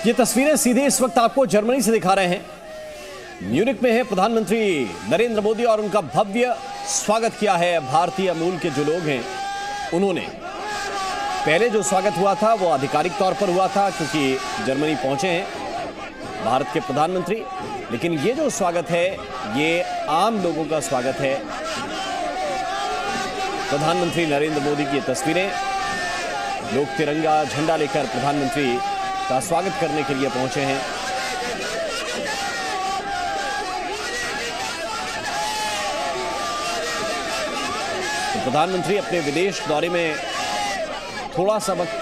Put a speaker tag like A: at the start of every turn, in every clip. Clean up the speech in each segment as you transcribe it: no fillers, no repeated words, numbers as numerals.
A: ये तस्वीरें सीधे इस वक्त आपको जर्मनी से दिखा रहे हैं। म्यूनिक में है प्रधानमंत्री नरेंद्र मोदी और उनका भव्य स्वागत किया है भारतीय मूल के जो लोग हैं उन्होंने। पहले जो स्वागत हुआ था वो आधिकारिक तौर पर हुआ था क्योंकि जर्मनी पहुंचे हैं भारत के प्रधानमंत्री, लेकिन ये जो स्वागत है ये आम लोगों का स्वागत है। प्रधानमंत्री नरेंद्र मोदी की तस्वीरें, लोग तिरंगा झंडा लेकर प्रधानमंत्री का स्वागत करने के लिए पहुंचे हैं। तो प्रधानमंत्री अपने विदेश दौरे में थोड़ा सा वक्त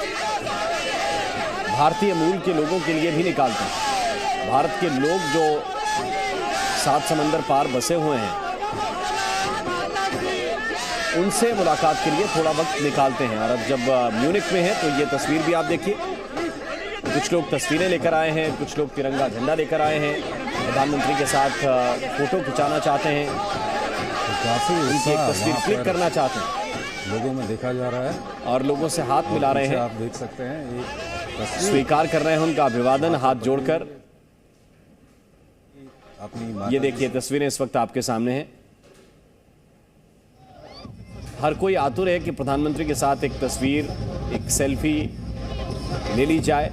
A: भारतीय मूल के लोगों के लिए भी निकालते हैं। भारत के लोग जो 7 समंदर पार बसे हुए हैं उनसे मुलाकात के लिए थोड़ा वक्त निकालते हैं। और अब जब म्यूनिक में है तो ये तस्वीर भी आप देखिए, कुछ लोग तस्वीरें लेकर आए हैं, कुछ लोग तिरंगा झंडा लेकर आए हैं, प्रधानमंत्री के साथ फोटो खिंचाना चाहते हैं,
B: काफी
A: उनकी एक तस्वीर क्लिक करना चाहते हैं।
B: लोगों में देखा जा रहा है
A: और लोगों से हाथ मिला रहे हैं,
B: आप देख सकते हैं,
A: स्वीकार कर रहे हैं उनका अभिवादन हाथ जोड़कर।
B: अपनी
A: ये देखिए तस्वीरें इस वक्त आपके सामने हैं। हर कोई आतुर है कि प्रधानमंत्री के साथ एक तस्वीर, एक सेल्फी ले ली जाए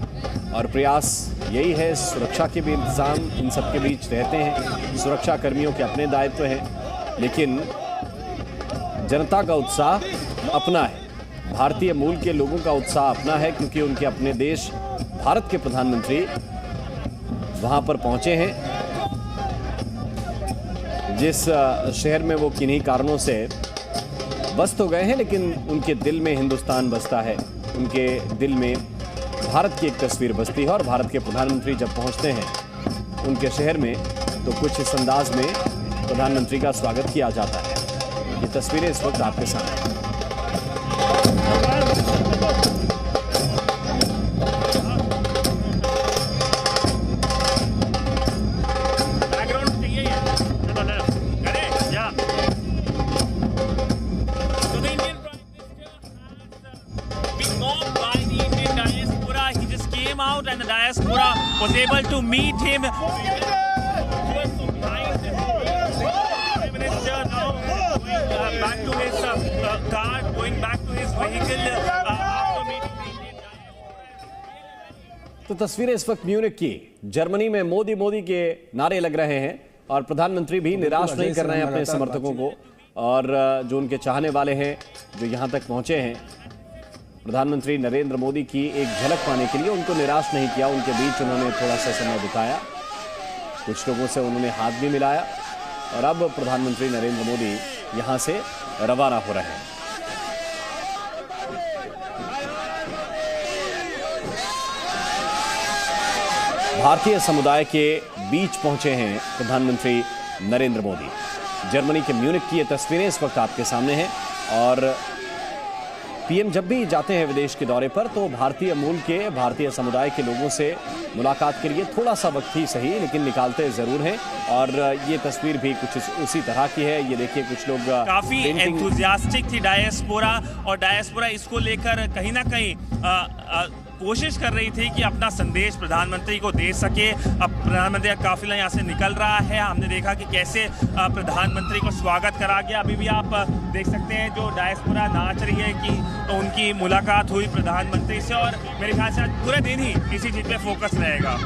A: और प्रयास यही है। सुरक्षा के भी इंतजाम इन सब के बीच रहते हैं, सुरक्षा कर्मियों के अपने दायित्व हैं, लेकिन जनता का उत्साह अपना है, भारतीय मूल के लोगों का उत्साह अपना है क्योंकि उनके अपने देश भारत के प्रधानमंत्री वहां पर पहुंचे हैं। जिस शहर में वो किन्हीं कारणों से बस तो गए हैं, लेकिन उनके दिल में हिंदुस्तान बसता है, उनके दिल में भारत की एक तस्वीर बसती है। और भारत के प्रधानमंत्री जब पहुंचते हैं उनके शहर में तो कुछ इस अंदाज में प्रधानमंत्री का स्वागत किया जाता है। ये तस्वीरें इस वक्त आपके सामने हैं।
C: Out and the diaspora was able to meet him. Minister now going back to his car, going back to his vehicle after meeting.
A: तो तस्वीरें इस वक्त म्यूनिक की, जर्मनी में मोदी मोदी के नारे लग रहे हैं और प्रधानमंत्री भी निराश नहीं कर रहे हैं अपने समर्थकों को और जो उनके चाहने वाले हैं जो यहां तक पहुंचे हैं प्रधानमंत्री नरेंद्र मोदी की एक झलक पाने के लिए, उनको निराश नहीं किया। उनके बीच उन्होंने थोड़ा सा समय बिताया, कुछ लोगों से उन्होंने हाथ भी मिलाया और अब प्रधानमंत्री नरेंद्र मोदी यहां से रवाना हो रहे हैं। भारतीय समुदाय के बीच पहुंचे हैं प्रधानमंत्री नरेंद्र मोदी। जर्मनी के म्यूनिक की ये तस्वीरें इस वक्त आपके सामने हैं। और पीएम जब भी जाते हैं विदेश के दौरे पर तो भारतीय मूल के, भारतीय समुदाय के लोगों से मुलाकात के लिए थोड़ा सा वक्त ही सही लेकिन निकालते जरूर हैं। और ये तस्वीर भी कुछ उसी तरह की है। ये देखिए कुछ लोग
C: काफी एंथुसियास्टिक थी डायस्पोरा, और डायस्पोरा इसको लेकर कहीं ना कहीं कोशिश कर रही थी कि अपना संदेश प्रधानमंत्री को दे सके। अब प्रधानमंत्री का काफिला यहाँ से निकल रहा है। हमने देखा कि कैसे प्रधानमंत्री को स्वागत करा गया। अभी भी आप देख सकते हैं जो डायस्पोरा नाच रही है कि तो उनकी मुलाकात हुई प्रधानमंत्री से, और मेरे ख्याल से आज पूरे दिन ही इसी चीज पे फोकस रहेगा।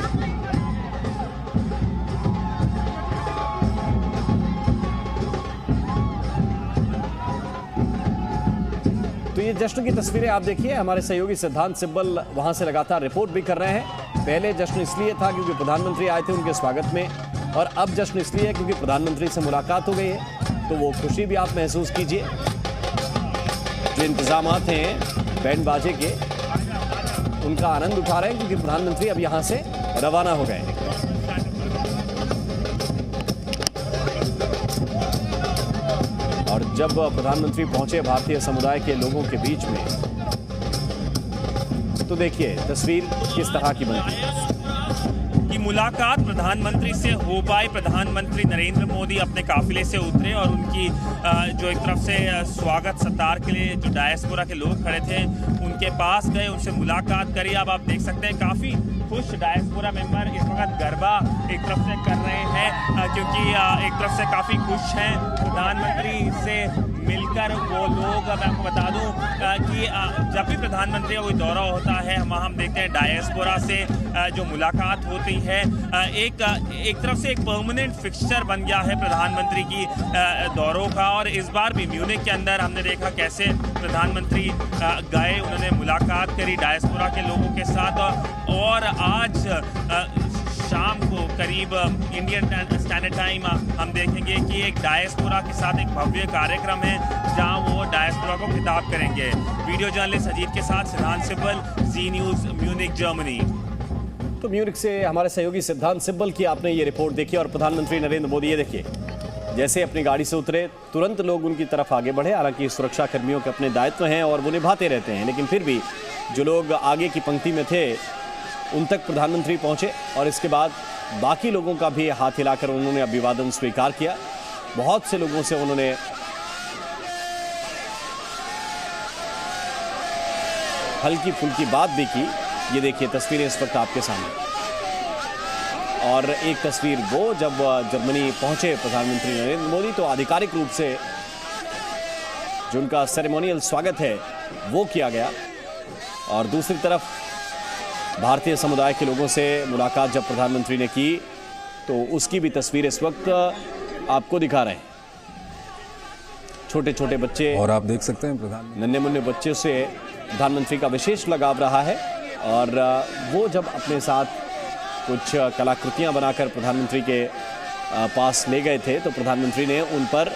A: तो ये जश्न की तस्वीरें आप देखिए, हमारे सहयोगी सिद्धांत सिब्बल वहां से लगातार रिपोर्ट भी कर रहे हैं। पहले जश्न इसलिए था क्योंकि प्रधानमंत्री आए थे उनके स्वागत में, और अब जश्न इसलिए है क्योंकि प्रधानमंत्री से मुलाकात हो गई है। तो वो खुशी भी आप महसूस कीजिए। जो इंतजामात हैं बैंड बाजे के, उनका आनंद उठा रहे हैं क्योंकि प्रधानमंत्री अब यहां से रवाना हो गए हैं। और जब प्रधानमंत्री पहुंचे भारतीय समुदाय के लोगों के बीच में तो देखिए तस्वीर किस तरह की बनती है।
C: की मुलाकात प्रधानमंत्री से हो पाई। प्रधानमंत्री नरेंद्र मोदी अपने काफिले से उतरे और उनकी जो एक तरफ से स्वागत सत्कार के लिए जो डायस्पोरा के लोग खड़े थे उनके पास गए, उनसे मुलाकात करी। अब आप देख सकते हैं काफ़ी खुश डायस्पोरा मेंबर इस वक्त गरबा एक तरफ से कर रहे हैं, क्योंकि एक तरफ से काफ़ी खुश हैं प्रधानमंत्री से मिलकर वो लोग। मैं आपको बता दूं कि जब भी प्रधानमंत्री का कोई दौरा होता है वहाँ हम देखते हैं डायस्पोरा से जो मुलाकात होती है, एक तरफ से एक परमानेंट फिक्सचर बन गया है प्रधानमंत्री की दौरों का। और इस बार भी म्यूनिख के अंदर हमने देखा कैसे प्रधानमंत्री गए, उन्होंने मुलाकात करी डायस्पोरा के लोगों के साथ। और आज शाम को करीब इंडियन स्टैंडर्ड टाइम हम देखेंगे कि एक डायस्पोरा के साथ एक भव्य कार्यक्रम है जहां वो डायस्पोरा को खिताब करेंगे। वीडियो जर्नलिस्ट अजीत के साथ सिद्धांत सिब्बल, जी न्यूज़, म्यूनिख, जर्मनी।
A: तो म्यूनिख से हमारे सहयोगी सिद्धांत सिब्बल की आपने ये रिपोर्ट देखी। और प्रधानमंत्री नरेंद्र मोदी, ये देखिए, जैसे अपनी गाड़ी से उतरे तुरंत लोग उनकी तरफ आगे बढ़े। हालांकि सुरक्षा कर्मियों के अपने दायित्व हैं और वो निभाते रहते हैं, लेकिन फिर भी जो लोग आगे की पंक्ति में थे उन तक प्रधानमंत्री पहुंचे और इसके बाद बाकी लोगों का भी हाथ हिलाकर उन्होंने अभिवादन स्वीकार किया। बहुत से लोगों से उन्होंने हल्की फुल्की बात भी की। ये देखिए तस्वीरें इस वक्त आपके सामने। और एक तस्वीर वो जब जर्मनी पहुंचे प्रधानमंत्री नरेंद्र मोदी, तो आधिकारिक रूप से जो उनका सेरेमोनियल स्वागत है वो किया गया। और दूसरी तरफ भारतीय समुदाय के लोगों से मुलाकात जब प्रधानमंत्री ने की तो उसकी भी तस्वीर इस वक्त आपको दिखा रहे हैं। छोटे छोटे बच्चे
B: और आप देख सकते हैं प्रधानमंत्री
A: नन्हे मुन्ने बच्चे से प्रधानमंत्री का विशेष लगाव रहा है। और वो जब अपने साथ कुछ कलाकृतियां बनाकर प्रधानमंत्री के पास ले गए थे तो प्रधानमंत्री ने उन पर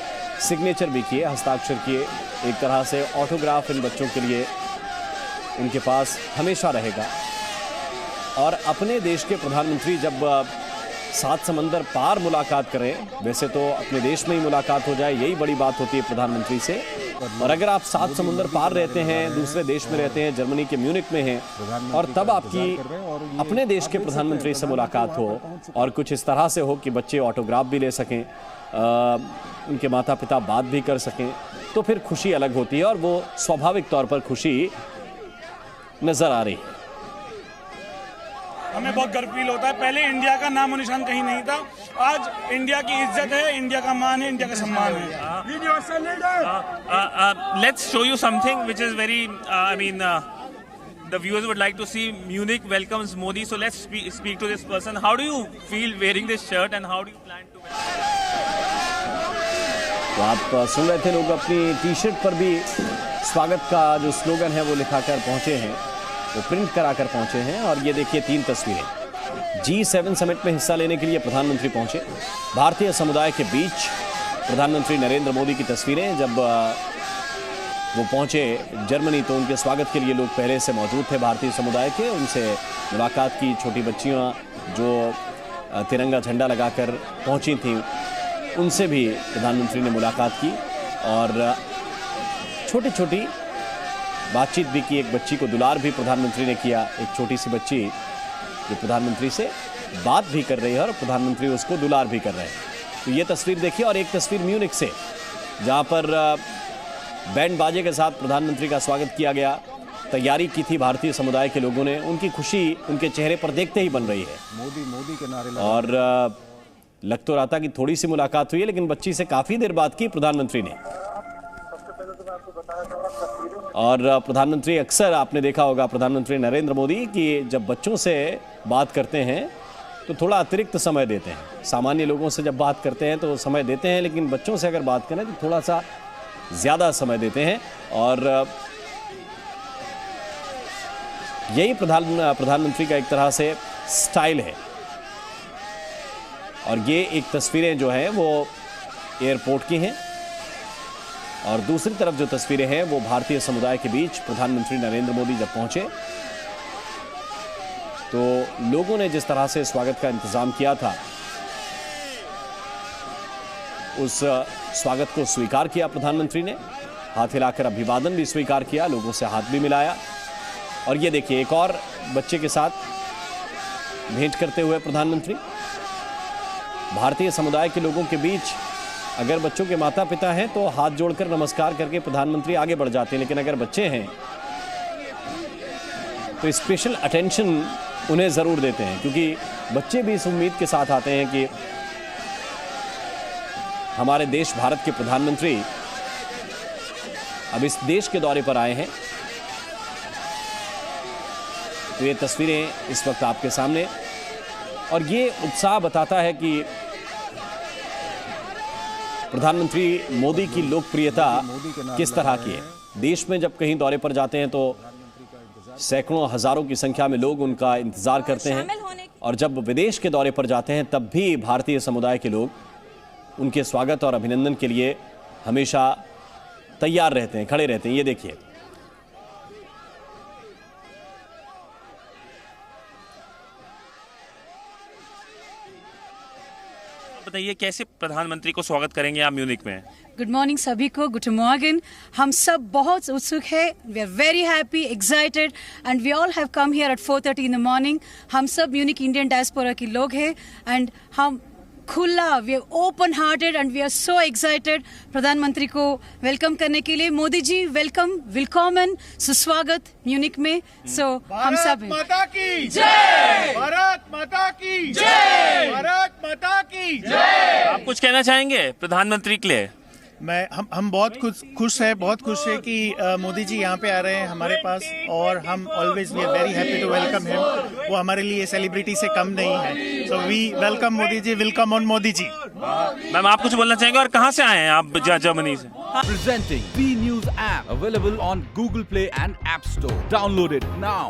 A: सिग्नेचर भी किए, हस्ताक्षर किए। एक तरह से ऑटोग्राफ इन बच्चों के लिए उनके पास हमेशा रहेगा। और अपने देश के प्रधानमंत्री जब 7 समंदर पार मुलाकात करें, वैसे तो अपने देश में ही मुलाकात हो जाए यही बड़ी बात होती है प्रधानमंत्री से। और अगर आप 7 समुंदर पार रहते हैं, दूसरे देश में रहते हैं, जर्मनी के म्यूनिख में हैं, और तब आपकी अपने देश के प्रधानमंत्री से मुलाकात हो और कुछ इस तरह से हो कि बच्चे ऑटोग्राफ भी ले सकें, उनके माता पिता बात भी कर सकें, तो फिर खुशी अलग होती है और वो स्वाभाविक तौर पर खुशी नजर आ रही है।
D: हमें बहुत गर्व फील होता है। पहले इंडिया का नाम और निशान कहीं नहीं था, आज इंडिया की इज्जत है, इंडिया का मान है, इंडिया का सम्मान है।
C: Let's show you something which is very, the viewers would like to see. Munich welcomes Modi, so let's speak to this person. How do you feel wearing this shirt and how do you plan to wear it?
A: तो आप सुन रहे थे, लोग अपनी T shirt पर भी स्वागत का जो स्लोगन है वो लिखाकर पहुंचे हैं, वो प्रिंट कराकर पहुंचे हैं। और ये देखिए 3 तस्वीरें G7 समिट में हिस्सा लेने के लिए प्रधानमंत्री पहुंचे। भारतीय समुदाय के बीच प्रधानमंत्री नरेंद्र मोदी की तस्वीरें। जब वो पहुंचे जर्मनी तो उनके स्वागत के लिए लोग पहले से मौजूद थे भारतीय समुदाय के, उनसे मुलाकात की। छोटी बच्चियां जो तिरंगा झंडा लगाकर पहुंची थीं उनसे भी प्रधानमंत्री ने मुलाकात की और छोटी छोटी बातचीत भी की। एक बच्ची को दुलार भी प्रधानमंत्री ने किया, एक छोटी सी बच्ची जो प्रधानमंत्री से बात भी कर रही है और प्रधानमंत्री उसको दुलार भी कर रहे हैं। तो ये तस्वीर देखिए। और एक तस्वीर म्यूनिख से जहां पर बैंड बाजे के साथ प्रधानमंत्री का स्वागत किया गया। तैयारी की थी भारतीय समुदाय के लोगों ने, उनकी खुशी उनके चेहरे पर देखते ही बन रही है।
B: मोदी मोदी के नारे
A: और लग तो रहा था कि थोड़ी सी मुलाकात हुई है, लेकिन बच्ची से काफी देर बात की प्रधानमंत्री ने। और प्रधानमंत्री अक्सर आपने देखा होगा प्रधानमंत्री नरेंद्र मोदी कि जब बच्चों से बात करते हैं तो थोड़ा अतिरिक्त समय देते हैं। सामान्य लोगों से जब बात करते हैं तो समय देते हैं, लेकिन बच्चों से अगर बात करें तो थोड़ा सा ज़्यादा समय देते हैं। और यही प्रधानमंत्री का एक तरह से स्टाइल है। और ये एक तस्वीरें जो हैं वो एयरपोर्ट की हैं और दूसरी तरफ जो तस्वीरें हैं वो भारतीय समुदाय के बीच प्रधानमंत्री नरेंद्र मोदी जब पहुंचे तो लोगों ने जिस तरह से स्वागत का इंतजाम किया था उस स्वागत को स्वीकार किया प्रधानमंत्री ने। हाथ हिलाकर अभिवादन भी स्वीकार किया, लोगों से हाथ भी मिलाया। और ये देखिए एक और बच्चे के साथ भेंट करते हुए प्रधानमंत्री। भारतीय समुदाय के लोगों के बीच अगर बच्चों के माता पिता हैं तो हाथ जोड़कर नमस्कार करके प्रधानमंत्री आगे बढ़ जाते हैं, लेकिन अगर बच्चे हैं तो स्पेशल अटेंशन उन्हें ज़रूर देते हैं, क्योंकि बच्चे भी इस उम्मीद के साथ आते हैं कि हमारे देश भारत के प्रधानमंत्री अब इस देश के दौरे पर आए हैं। तो ये तस्वीरें इस वक्त आपके सामने, और ये उत्साह बताता है कि प्रधानमंत्री मोदी की लोकप्रियता किस तरह की है। देश में जब कहीं दौरे पर जाते हैं तो सैकड़ों हजारों की संख्या में लोग उनका इंतजार करते हैं, और जब विदेश के दौरे पर जाते हैं तब भी भारतीय समुदाय के लोग उनके स्वागत और अभिनंदन के लिए हमेशा तैयार रहते हैं, खड़े रहते हैं। ये देखिए,
C: बताइए कैसे प्रधानमंत्री को स्वागत करेंगे आप म्यूनिक में?
E: गुड मॉर्निंग सभी को, गुड मॉर्निंग। हम सब बहुत उत्सुक है, we are very happy, excited and we all have come here at 4:30 in the morning. हम सब म्यूनिक इंडियन डायस्पोरा के लोग हैं एंड हम खुला, we are open hearted and we are so excited प्रधानमंत्री को वेलकम करने के लिए। मोदी जी वेलकम, विलकॉमन, सुस्वागत म्यूनिक में। सो हम सब हैं।
F: माता की जय, भारत माता की जय, भारत माता की जय।
C: आप कुछ कहना चाहेंगे प्रधानमंत्री के लिए?
F: हम बहुत खुश है, बहुत खुश है कि मोदी जी यहाँ पे आ रहे हैं हमारे पास, और हम always we are very happy to welcome him. वो हमारे लिए सेलिब्रिटी से कम नहीं है, so we welcome Modi ji, welcome on Modi ji.
C: Ma'am आप कुछ बोलना चाहेंगे, और कहाँ से आए हैं आप? जर्मनी से।
G: Presenting B News app available on Google Play and App Store. Download it now.